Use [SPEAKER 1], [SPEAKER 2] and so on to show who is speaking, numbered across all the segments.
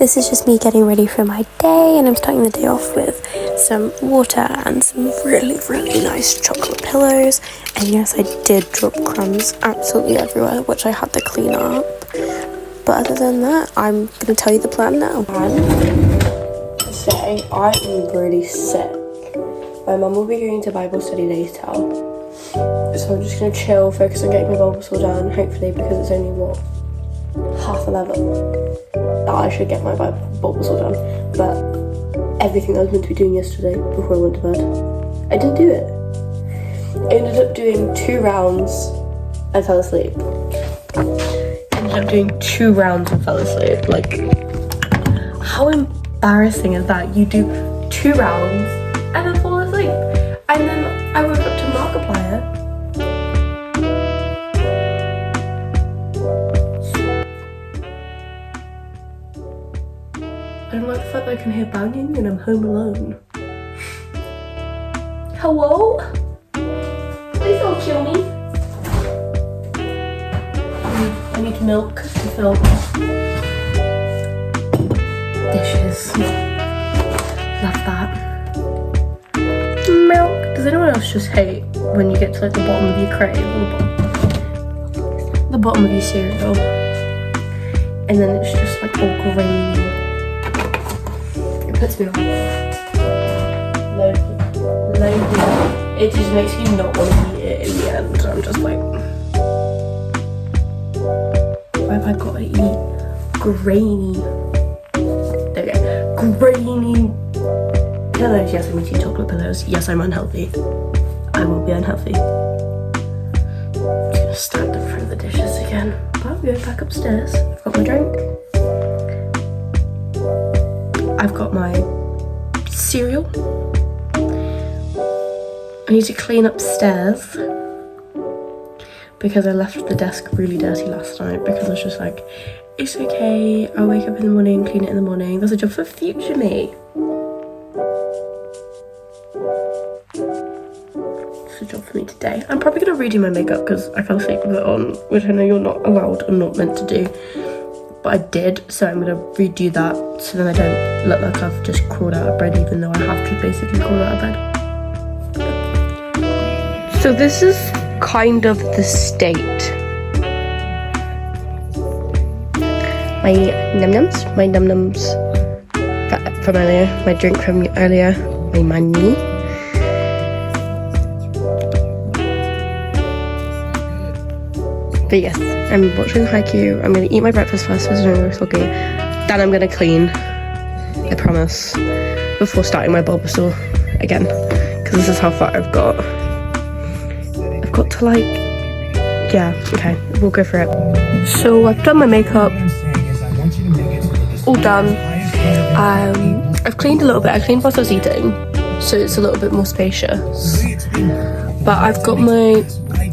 [SPEAKER 1] This is just me getting ready for my day, and I'm starting the day off with some water and some really, really nice chocolate pillows. And yes, I did drop crumbs absolutely everywhere, which I had to clean up. But other than that, I'm going to tell you the plan now. Today, I am really sick. My mum will be going to Bible study later. So I'm just going to chill, focus on getting my Bulbasaur done, hopefully, because it's only, what, 11:30. I should get my Bulbasaur done. But everything I was meant to be doing yesterday before I went to bed, I didn't do it. I ended up doing 2 rounds and fell asleep. Ended up doing 2 rounds and fell asleep. Like, how embarrassing is that? You do 2 rounds and then fall asleep. And then I woke up to Markiplier. I don't like the fact that I can hear banging and I'm home alone. Hello? Please don't kill me. I need milk to fill dishes. Love that. Milk. Does anyone else just hate when you get to like the bottom of your crate or the bottom of your cereal and then it's just like all grainy? It puts me off. Loads. It just makes you not want to eat it in the end. I'm just like, why have I got to eat grainy? There we go. Grainy pillows. Yes, I'm eating chocolate pillows. Yes, I'm unhealthy. I will be unhealthy. I'm just gonna stand in front of the dishes again. But I'm going back upstairs. I've got my drink. I've got my cereal. I need to clean upstairs because I left the desk really dirty last night because I was just like, it's okay, I'll wake up in the morning, clean it in the morning. That's a job for future me. It's a job for me today. I'm probably going to redo my makeup because I fell asleep with it on, which I know you're not allowed or not meant to do. But I did, so I'm going to redo that so then I don't look like I've just crawled out of bed, even though I have to basically crawl out of bed. So this is kind of the state. My num-nums from earlier, my drink from earlier, my money. But yes, I'm watching Haikyuu. I'm going to eat my breakfast first, so it's okay. Then I'm going to clean, I promise, before starting my Bulbasaur again. Because this is how far I've got. I've got to like, yeah, okay, we'll go for it. So I've done my makeup, all done. I've cleaned a little bit. I cleaned whilst I was eating, so it's a little bit more spacious. But I've got my,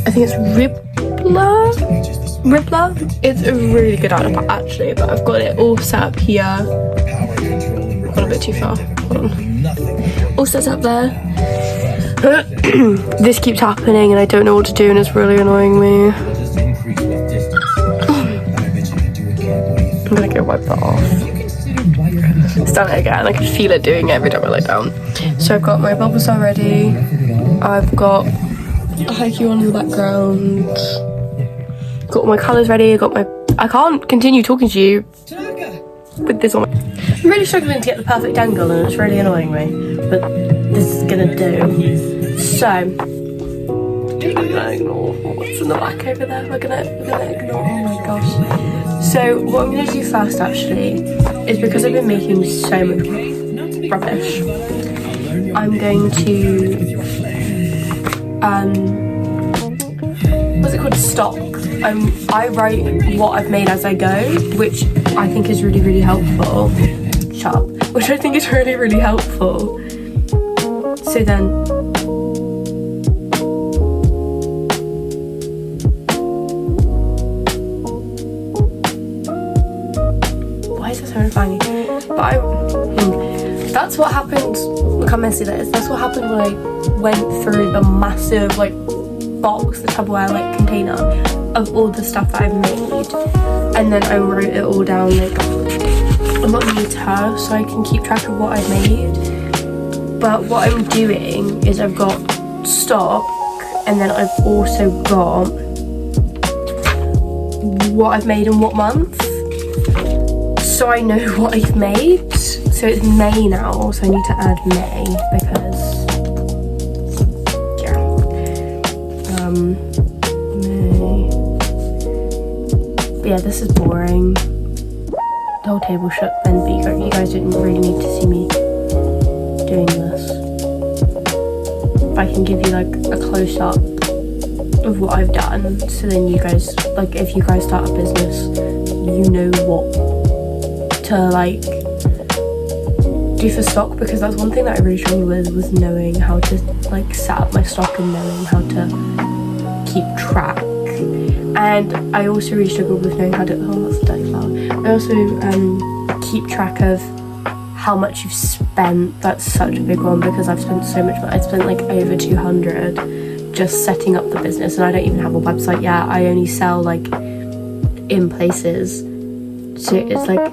[SPEAKER 1] I think it's Rippler. It's a really good outfit actually, but I've got it all set up here. I've gone a bit too far. Hold on. All set up there. This keeps happening and I don't know what to do and it's really annoying me. I'm gonna go wipe that off. It's done it again. I can feel it doing it every time I lay down. So I've got my Bulbasaur ready. I've got a Haikyuu on in the background. Got all my colours ready. I can't continue talking to you with this on. I'm really struggling to get the perfect angle and it's really annoying me. But this is gonna do. So I'm gonna ignore what's in the back over there. We're gonna ignore. Oh my gosh. So what I'm gonna do first actually is, because I've been making so much rubbish, I'm going to what's it called? Stock. I write what I've made as I go, which I think is really, really helpful. Shut up. Which I think is really, really helpful. So then why is this so funny? But that's what happened. Look how messy that is. That's what happened when I went through the massive like box, the Tupperware like container of all the stuff that I've made, and then I wrote it all down like I'm not new to her, so I can keep track of what I've made. But what I'm doing is I've got stock, and then I've also got what I've made in what month, so I know what I've made. So it's May now, so I need to add May because May. But yeah, this is boring. The whole table shook then, but you guys didn't really need to see me doing this. If I can give you like a close-up of what I've done, so then you guys, like, if you guys start a business, you know what to like do for stock, because that's one thing that I really struggled with, was knowing how to like set up my stock and knowing how to keep track. And I also really struggled with knowing how to, oh, that's a dirty flower. I also keep track of how much you've spent. That's such a big one, because I've spent so much. I spent like over 200 just setting up the business, and I don't even have a website yet. I only sell like in places, so it's like,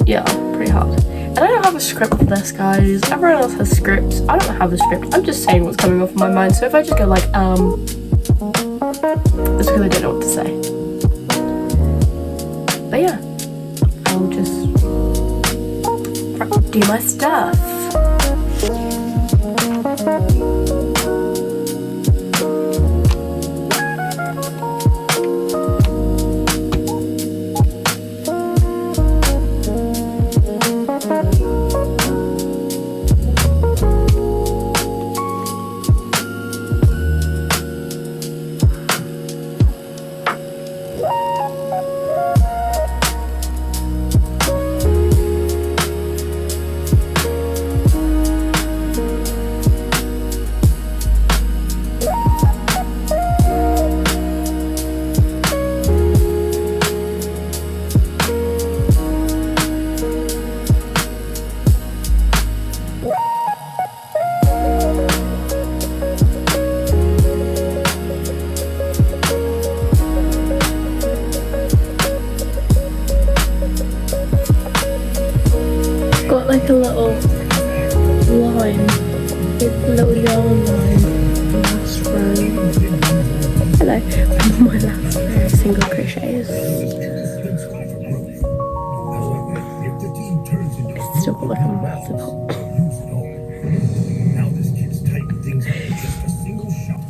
[SPEAKER 1] yeah, pretty hard. And I don't have a script for this, guys. Everyone else has scripts. I don't have a script. I'm just saying what's coming off my mind. So if I just go like it's because I don't know what to say. But yeah, I'll just do my stuff. Like a little line, a little yarn line, last row. Hello, my last row of single crochets. Still got like a massive hole. Now this kid's tighten things up with just a single shot.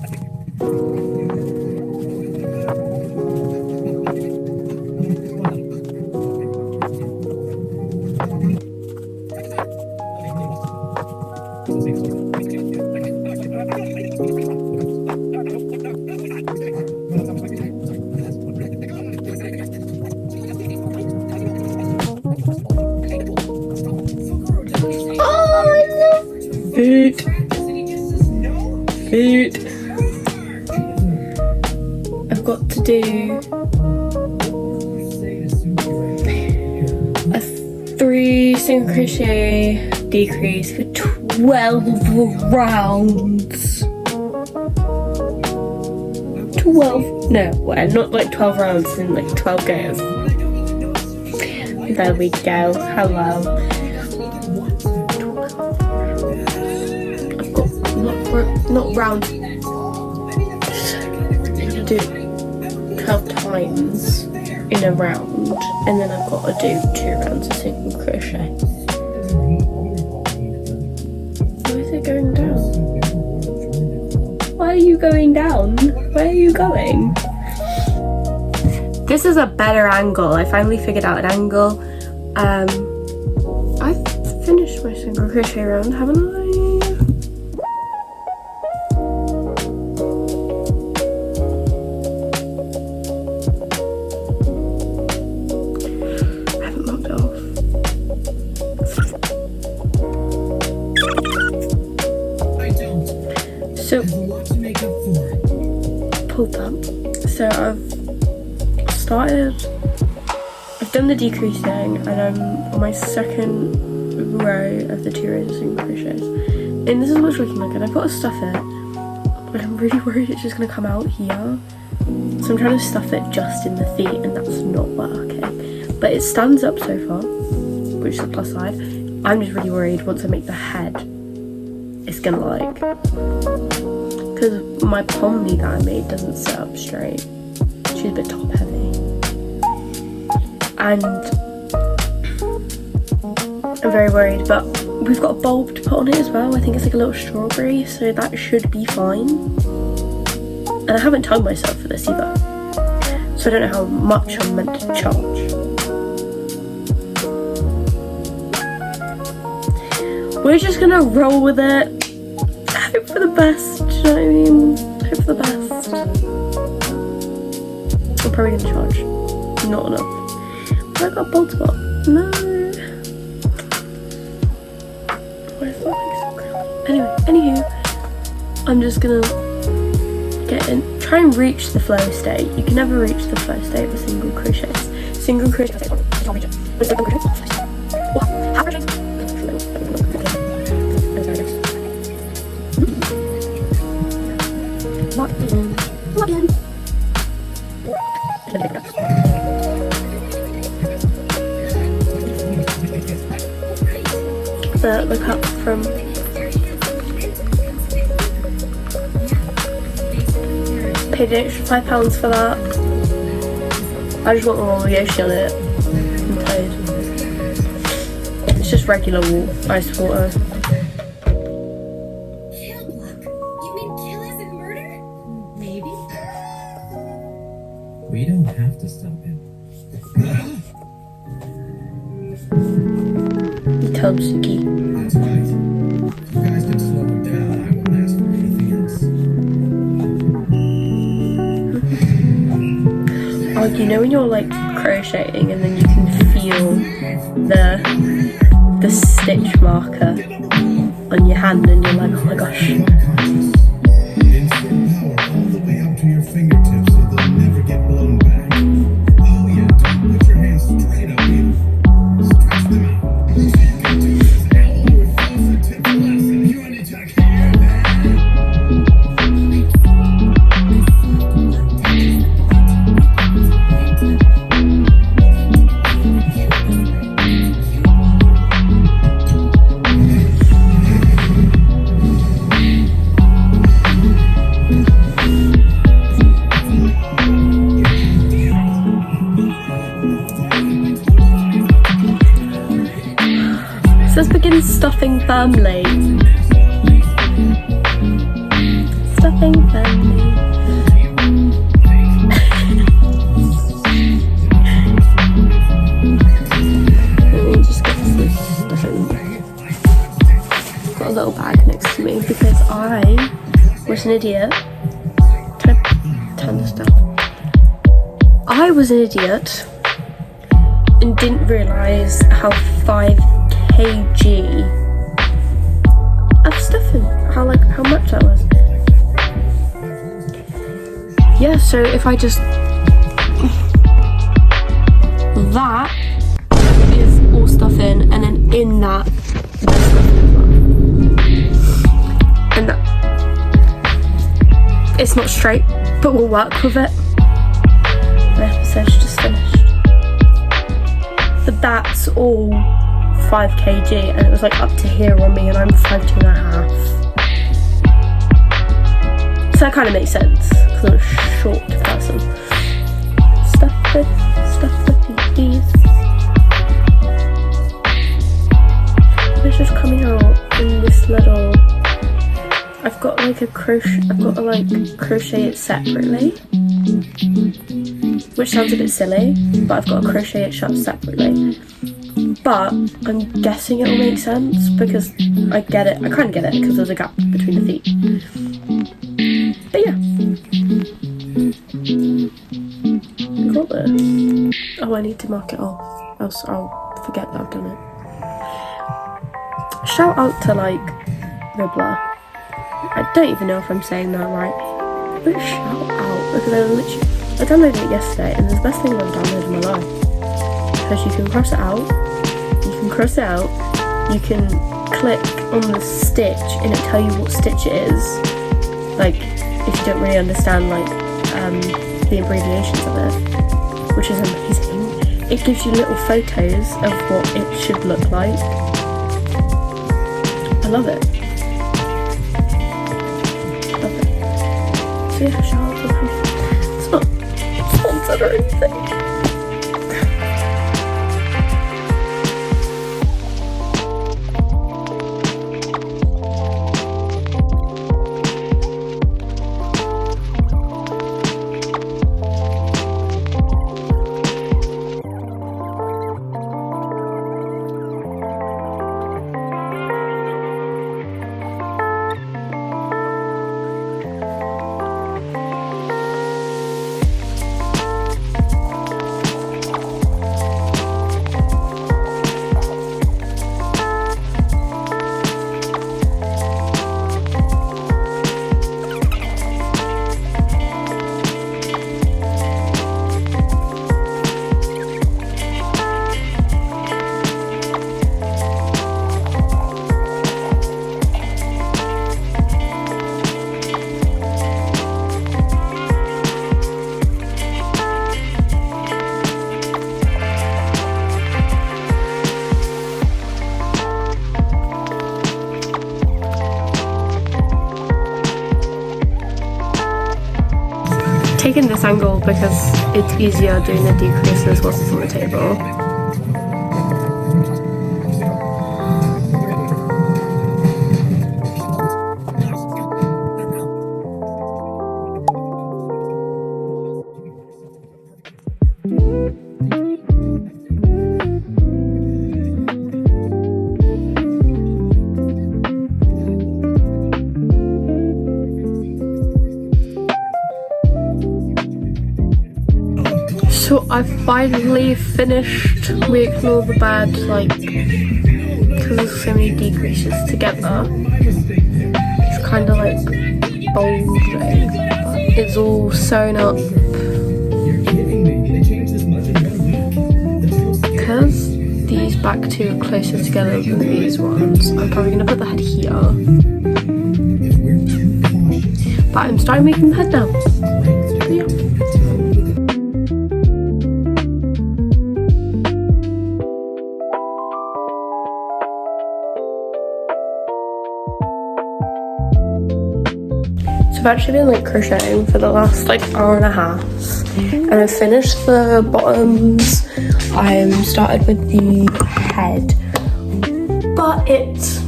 [SPEAKER 1] Food. I've got to do a 3 single crochet decrease for 12 rounds. 12? No, well, not like 12 rounds in like 12 goes. There we go. Hello. Not round, do 12 times in a round, and then I've got to do 2 rounds of single crochet. Why is it going down? Why are you going down? Where are you going? This is a better angle. I finally figured out an angle. I've finished my single crochet round, haven't I? So, pulled that. So I've done the decreasing, and I'm on my second row of the 2 rows of single crochets. And this is what it's looking like, and I've got to stuff it, but I'm really worried it's just going to come out here. So I'm trying to stuff it just in the feet, and that's not working. but it stands up so far, which is the plus side. I'm just really worried once I make the head, it's gonna like, because my pommy that I made doesn't sit up straight. She's a bit top heavy, and I'm very worried. But we've got a bulb to put on it as well. I think it's like a little strawberry, so that should be fine. And I haven't timed myself for this either, so I don't know how much I'm meant to charge. We're just gonna roll with it. Hope for the best, do you know what I mean? Hope for the best. I'm probably gonna charge. Not enough. But I got a bold spot. No. Where's that thing? Anyway, anywho, I'm just gonna get in. Try and reach the flow state. You can never reach the flow state with single crochets. Single crochets. Single crochets. Half crochets. The cup from paid an extra £5 for that. I just want the little Yoshi on it. I'm tired. It's just regular ice water.
[SPEAKER 2] We don't have to stop him.
[SPEAKER 1] You tell him, Suki.
[SPEAKER 2] That's right. You guys can slow him down. I won't ask for anything else.
[SPEAKER 1] Oh, you know when you're like crocheting and then you can feel the stitch marker on your hand and you're like, oh my gosh.
[SPEAKER 2] Insert power all the way up to your fingertips so they'll never get blown back. Oh yeah, don't put your hands straight up either. Stretch them out. So you can do this elbow with faucet tip lesson. You need to hear
[SPEAKER 1] Let's begin stuffing firmly. Stuffing firmly. Let me just get some stuffing. Got a little bag next to me because I was an idiot. Can I turn this down? I was an idiot and didn't realise how 5 kg of stuffing, how much that was. Yeah, so if I just, that is all stuffing, and then in that, there's stuffing as well. And that, it's not straight, but we'll work with it. The episode's just finished. But that's all 5 kg, and it was like up to here on me, and I'm 5'2.5". So that kind of makes sense because I'm a short person. Stuff the pieces. It's just coming out in this little. I've got like a crochet. I've got to like crochet it separately, which sounds a bit silly, but I've got to crochet it shut separately. But I'm guessing it'll make sense because I get it. I kind of get it because there's a gap between the feet. But yeah, I got this. Oh, I need to mark it off, else I'll forget that I've done it. Shout out to like Ribbler. I don't even know if I'm saying that right, but shout out because I downloaded it yesterday and it's the best thing I've downloaded in my life because you can cross it out. You can click on the stitch and it'll tell you what stitch it is, like if you don't really understand like the abbreviations of it, which is amazing. it gives you little photos of what it should look like. I love it. Love it. So yeah, shout out to them. It's not sponsored or anything. Taking this angle because it's easier doing the decreases whilst it's on the table. So I finally finished making all the bed, like, because there's so many decreases together. It's kind of like bulging, but it's all sewn up. Because these back two are closer together than these ones, I'm probably going to put the head here. But I'm starting making the head now. So yeah. So I've actually been like crocheting for the last like hour and a half, and I've finished the bottoms. I started with the head, but it's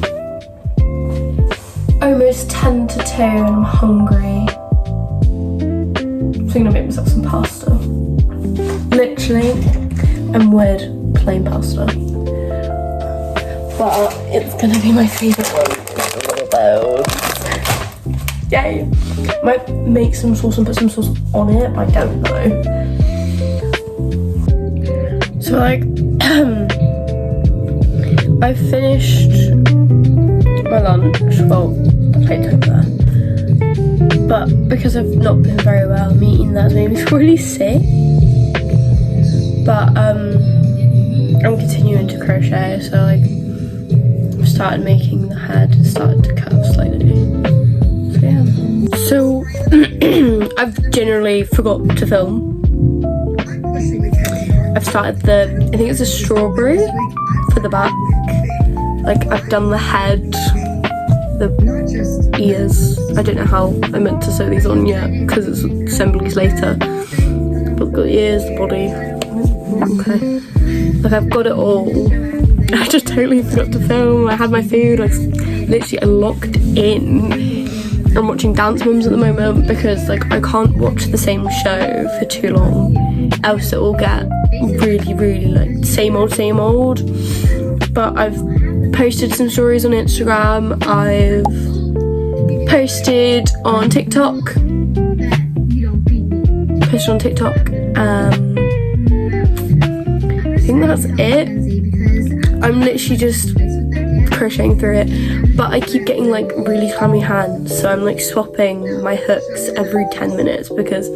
[SPEAKER 1] almost 10 to 2 and I'm hungry, so I'm gonna make myself some pasta. Literally, I'm weird plain pasta, but it's gonna be my favourite one. Yay! Might make some sauce and put some sauce on it, I don't know. So like, I finished my lunch, well, the plate's over there. But because I've not been very well, I'm eating that, so maybe it's really sick. But I'm continuing to crochet, so like, I've started making the head, started to curve slightly. Yeah. So I've generally forgot to film. I've started I think it's a strawberry for the back. Like I've done the head, the ears. I don't know how I meant to sew these on yet because it's assemblies later. But I've got the ears, the body. Okay. Like I've got it all. I just totally forgot to film. I had my food. I locked in. I'm watching Dance Moms at the moment because like I can't watch the same show for too long, else it will get really like same old. But I've posted some stories on Instagram, I've posted on TikTok, I think that's it. I'm literally just crocheting through it, but I keep getting like really clammy hands, so I'm like swapping my hooks every 10 minutes because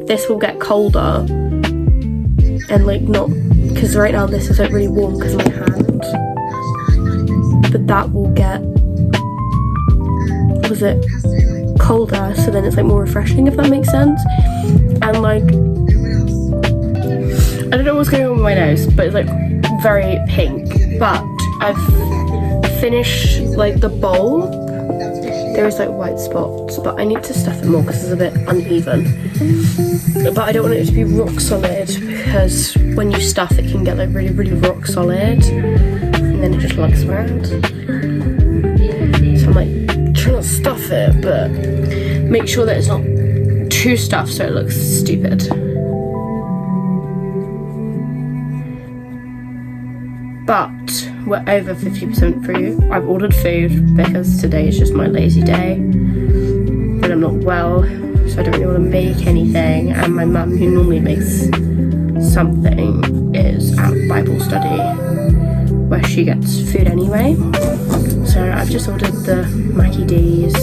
[SPEAKER 1] this will get colder and like not, because right now this is like really warm because of my hand, but that will get, colder, so then it's like more refreshing, if that makes sense. And like I don't know what's going on with my nose, but it's like very pink. But I've finished like the bowl. There is like white spots, but I need to stuff it more because it's a bit uneven. But I don't want it to be rock solid, because when you stuff it can get like really, really rock solid, and then it just lugs around. So I'm like trying to stuff it, but make sure that it's not too stuffed so it looks stupid. But we're over 50% through. I've ordered food because today is just my lazy day and I'm not well, so I don't really want to make anything, and my mum, who normally makes something, is at Bible study where she gets food anyway. So I've just ordered the Mackie D's.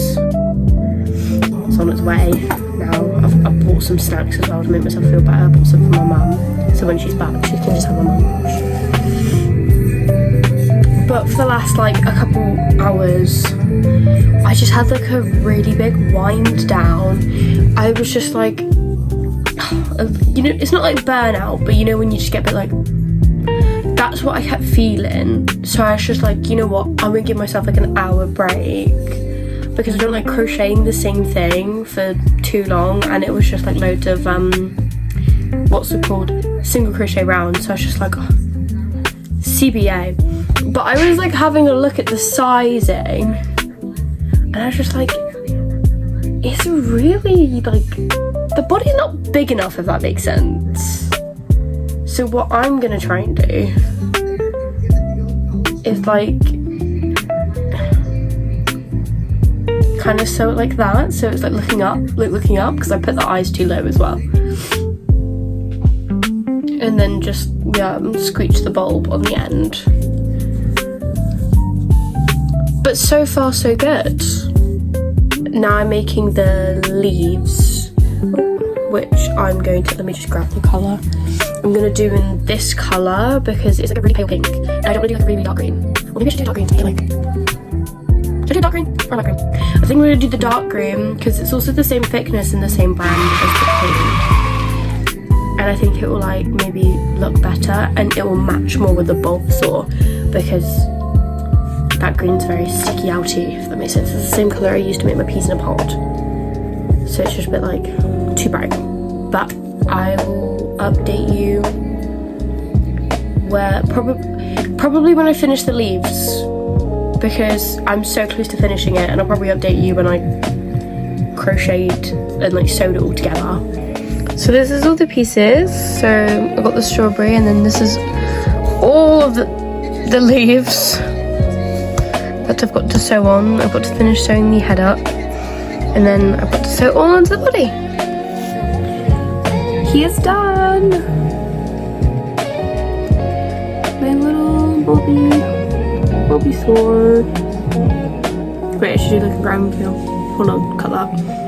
[SPEAKER 1] It's on its way now. I've bought some snacks as well to make myself feel better. I bought some for my mum, so when she's back she can just have a lunch. But for the last like a couple hours, I just had like a really big wind down. I was just like, you know, it's not like burnout, but you know when you just get a bit like, that's what I kept feeling. So I was just like, you know what, I'm gonna give myself like an hour break, because I don't like crocheting the same thing for too long, and it was just like loads of what's it called, single crochet rounds. So I was just like, oh, CBA. But I was like having a look at the sizing, and I was just like, it's really like, the body's not big enough, if that makes sense. So what I'm gonna try and do is like kind of sew it like that, so it's like looking up, because I put the eyes too low as well. And then just, yeah, squeeze the bulb on the end. But so far so good. Now I'm making the leaves, which I'm going to, let me just grab the colour. I'm going to do in this colour because it's like a really pale pink, and I don't want to do like a really dark green. Well, maybe I should do dark green to make it like, should I do dark green or light green? I think we're going to do the dark green because it's also the same thickness and the same brand as the pink. And I think it will like maybe look better, and it will match more with the bulb saw, because that green's very sticky outy, if that makes sense. It's the same colour I used to make my peas in a pod, so it's just a bit like too bright. But I will update you where probably when I finish the leaves, because I'm so close to finishing it, and I'll probably update you when I crocheted and like sewed it all together. So this is all the pieces. So I've got the strawberry, and then this is all of the leaves that I've got to sew on. I've got to finish sewing the head up, and then I've got to sew it all onto the body. He is done! My little Bobby sword. Wait, I should do like a ground feel. Hold on, cut that.